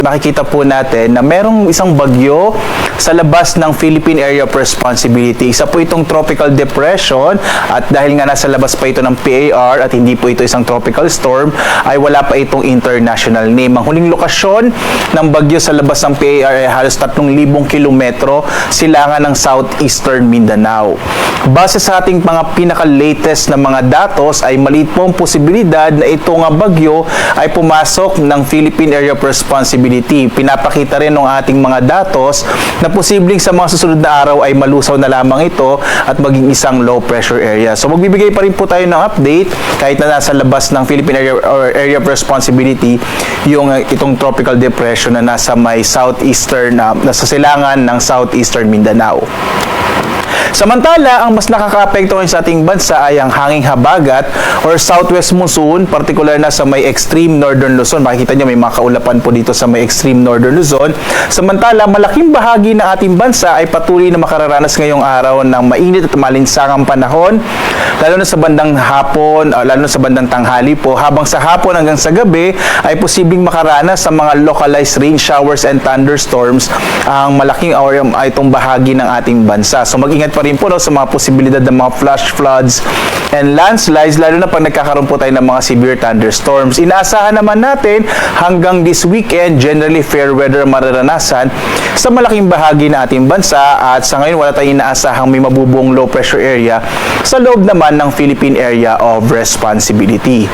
makikita po natin na merong isang bagyo sa labas ng Philippine Area of Responsibility. Isa po itong tropical depression at dahil nga nasa labas pa ito ng PAR at hindi po ito isang tropical storm, ay wala pa itong international name. Ang huling lokasyon ng bagyo sa labas ng PAR ay halos 3,000 kilometro silangan ng southeastern Mindanao. Base sa ating mga pinaka-latest na mga datos ay maliit po ang posibilidad na itong bagyo ay pumasok ng Philippine Area of Responsibility. Pinapakita rin ng ating mga datos na posibleng sa mga susunod na araw ay malusaw na lamang ito at maging isang low pressure area. So magbibigay pa rin po tayo ng update kahit na nasa labas ng Philippine Area of Responsibility itong tropical depression na nasa may southeastern, nasa silangan ng southeastern Mindanao. Samantala, ang mas nakaka-apekto ngayon sa ating bansa ay ang hanging habagat or southwest monsoon, particular na sa may extreme northern Luzon. Makikita nyo may mga kaulapan po dito sa may extreme northern Luzon. Samantala, malaking bahagi ng ating bansa ay patuloy na makararanas ngayong araw ng mainit at malinsangang panahon, lalo na sa bandang hapon, lalo na sa bandang tanghali po. Habang sa hapon hanggang sa gabi ay posibleng makaranas sa mga localized rain showers and thunderstorms ang malaking itong bahagi ng ating bansa. So mag-ingat pa rin po sa mga posibilidad ng mga flash floods and landslides, lalo na pag nagkakaroon po tayo ng mga severe thunderstorms. Inaasahan naman natin hanggang this weekend, generally fair weather mararanasan sa malaking bahagi ng ating bansa at sa ngayon wala tayong inaasahang may mabubuong low pressure area sa loob naman ng Philippine Area of Responsibility.